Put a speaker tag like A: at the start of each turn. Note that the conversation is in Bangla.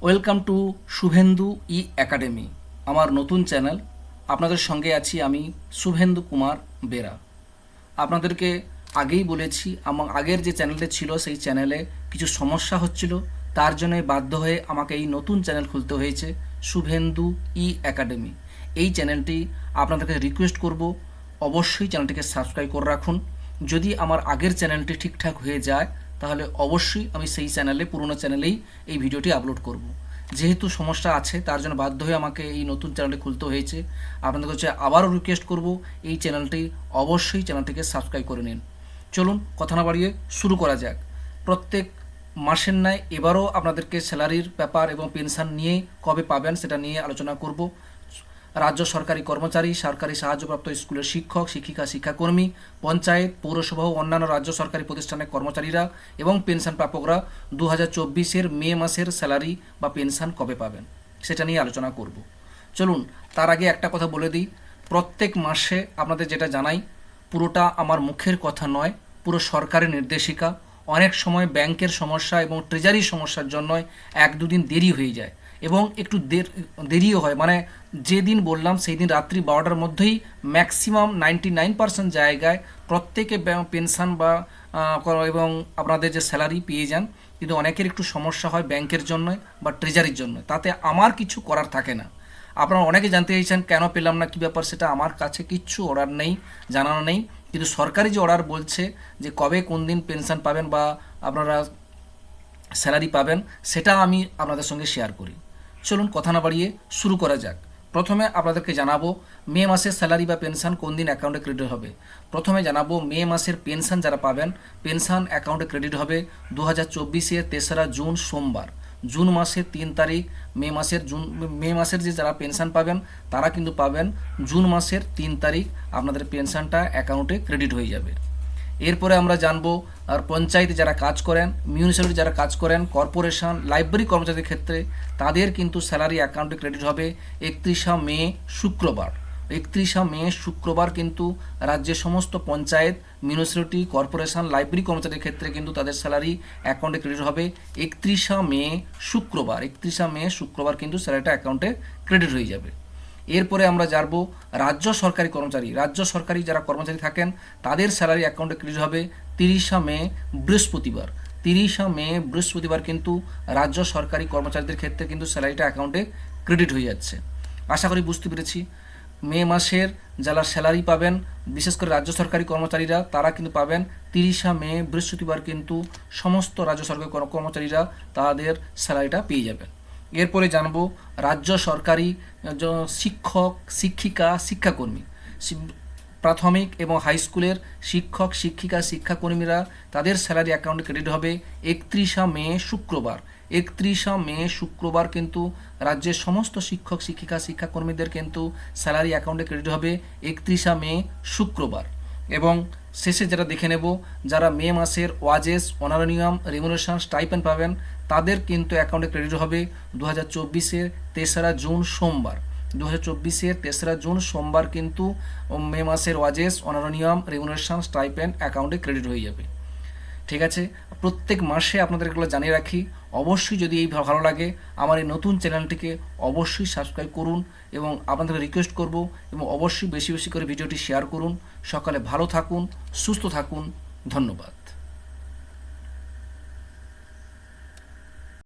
A: Welcome to Suvendu E academy, আমার নতুন চ্যানেল। আপনাদের সঙ্গে আছি আমি শুভেন্দু কুমার বেরা। আপনাদেরকে আগেই বলেছি, আমার আগের যে চ্যানেলটা ছিল সেই চ্যানেলে কিছু সমস্যা হচ্ছিল, তার জন্য বাধ্য হয়ে আমাকে এই নতুন চ্যানেল খুলতে হয়েছে, শুভেন্দু ই একাডেমি। এই চ্যানেলটি আপনাদেরকে রিকোয়েস্ট করব, অবশ্যই চ্যানেলটিকে সাবস্ক্রাইব করে রাখুন। যদি আমার আগের চ্যানেলটি ঠিকঠাক হয়ে যায় তাহলে অবশ্যই আমি সেই চ্যানেলে, পুরনো চ্যানেলেই এই ভিডিওটি আপলোড করব। যেহেতু সমস্যা আছে তার জন্য বাধ্য হয়ে আমাকে এই নতুন চ্যানেলটি খুলতে হয়েছে। আপনাদের কাছে আবারও রিকোয়েস্ট করব, এই চ্যানেলটিকে সাবস্ক্রাইব করে নিন। চলুন কথা না বাড়িয়ে শুরু করা যাক। প্রত্যেক মাসের ন্যায় এবারও আপনাদেরকে স্যালারির ব্যাপার এবং পেনশন নিয়ে কবে পাবেন সেটা নিয়ে আলোচনা করব। রাজ্য সরকারি কর্মচারী, সরকারি সাহায্যপ্রাপ্ত স্কুলের শিক্ষক, শিক্ষিকা, শিক্ষাকর্মী, পঞ্চায়েত, পৌরসভা ও অন্যান্য রাজ্য সরকারি প্রতিষ্ঠানের কর্মচারীরা এবং পেনশন প্রাপকরা 2024-এর মে মাসের স্যালারি বা পেনশন কবে পাবেন সেটা নিয়ে আলোচনা করব। চলুন তার আগে একটা কথা বলে দিই, প্রত্যেক মাসে আপনাদের যেটা জানাই, পুরোটা আমার মুখের কথা নয়, পুরো সরকারের নির্দেশিকা। অনেক সময় ব্যাংকের সমস্যা এবং ট্রেজারির সমস্যার জন্য এক দুদিন দেরি হয়ে যায় এবং একটু দেরিও হয়, মানে যেদিন বললাম সেই দিন রাত্রি 12টার মধ্যেই ম্যাক্সিমাম 99% জায়গায় প্রত্যেকে পেনশন বা এবং আপনাদের যে স্যালারি পেয়ে যান। কিন্তু অনেকের একটু সমস্যা হয় ব্যাংকের জন্য বা ট্রেজারির জন্য, তাতে আমার কিছু করার থাকে না। আপনারা অনেকে জানতে চাইছেন কেন পেলাম না, কী ব্যাপার, সেটা আমার কাছে কিচ্ছু অর্ডার নেই, জানানো নেই। কিন্তু সরকারি যে অর্ডার বলছে যে কবে কোন দিন পেনশন পাবেন বা আপনারা স্যালারি পাবেন, সেটা আমি আপনাদের সঙ্গে শেয়ার করি। চলুন কথা না বাড়িয়ে শুরু করা যাক। প্রথমে আপনাদেরকে জানাবো মে মাসের স্যালারি বা পেনশন কোন দিন অ্যাকাউন্টে ক্রেডিট হবে। প্রথমে জানাবো মে মাসের পেনশন যারা পাবেন, পেনশন অ্যাকাউন্টে ক্রেডিট হবে 2024-এর 3রা জুন সোমবার। জুন মাসের 3 তারিখ মে মাসের যে যারা পেনশন পাবেন তারা কিন্তু পাবেন জুন মাসের 3 তারিখ আপনাদের পেনশনটা অ্যাকাউন্টে ক্রেডিট হয়ে যাবে। এরপরে আমরা জানবো আর পঞ্চায়েতে যারা কাজ করেন, মিউনিসিপ্যালিটি যারা কাজ করেন, কর্পোরেশন, লাইব্রেরি কর্মচারীদের ক্ষেত্রে তাদের কিন্তু স্যালারি অ্যাকাউন্টে ক্রেডিট হবে 31 মে শুক্রবার। 31 মে শুক্রবার কিন্তু রাজ্যের সমস্ত পঞ্চায়েত, মিউনিসিপ্যালিটি, কর্পোরেশন, লাইব্রেরি কর্মচারীদের ক্ষেত্রে কিন্তু তাদের স্যালারি অ্যাকাউন্টে ক্রেডিট হবে 31 মে শুক্রবার। 31 মে শুক্রবার কিন্তু স্যালারিটা অ্যাকাউন্টে ক্রেডিট হয়ে যাবে। এরপরে আমরা জানবো রাজ্য সরকারি কর্মচারী, রাজ্য সরকারি যারা কর্মচারী থাকেন তাদের স্যালারি অ্যাকাউন্টে ক্রেডিট হবে 30 মে বৃহস্পতিবার। 30 মে বৃহস্পতিবার কিন্তু রাজ্য সরকারি কর্মচারীদের ক্ষেত্রে কিন্তু স্যালারিটা অ্যাকাউন্টে ক্রেডিট হয়ে যাচ্ছে। আশা করি বুঝতে পেরেছি। মে মাসের যারা স্যালারি পাবেন, বিশেষ করে রাজ্য সরকারি কর্মচারীরা, তারা কিন্তু পাবেন 30 মে বৃহস্পতিবার কিন্তু সমস্ত রাজ্য সরকারি কর্মচারীরা তাদের স্যালারিটা পেয়ে যাবেন। এরপরে জানব রাজ্য সরকারি শিক্ষক, শিক্ষিকা, শিক্ষাকর্মী, প্রাথমিক এবং হাই স্কুলের শিক্ষক, শিক্ষিকা, শিক্ষাকর্মীরা তাদের স্যালারি অ্যাকাউন্টে ক্রেডিট হবে 31 মে শুক্রবার। 31 মে শুক্রবার কিন্তু রাজ্যের সমস্ত শিক্ষক, শিক্ষিকা, শিক্ষাকর্মীদের কিন্তু স্যালারি অ্যাকাউন্টে ক্রেডিট হবে 31 মে শুক্রবার। এবং শেষে যেটা দেখে নেব, যারা মে মাসের ওয়াজেস, অনারোনিয়াম, রেমুনারেশন, স্টাইপেন্ড পাবেন তাদের কিন্তু অ্যাকাউন্টে ক্রেডিট হবে 2024-এর 3রা জুন সোমবার। 2024-এর 3রা জুন সোমবার কিন্তু মে মাসের ওয়াজেস, অনারোনিয়াম, রেমুনারেশন, স্টাইপেন্ড অ্যাকাউন্টে ক্রেডিট হয়ে যাবে। ঠিক আছে, প্রত্যেক মাসে আপনাদের এগুলো জানিয়ে রাখি। অবশ্যই যদি এই ভালো লাগে আমার এই নতুন চ্যানেলটিকে অবশ্যই সাবস্ক্রাইব করুন এবং আপনাদেরকে রিকোয়েস্ট করব এবং অবশ্যই বেশি বেশি করে ভিডিওটি শেয়ার করুন। সকালে ভালো থাকুন, সুস্থ থাকুন, ধন্যবাদ।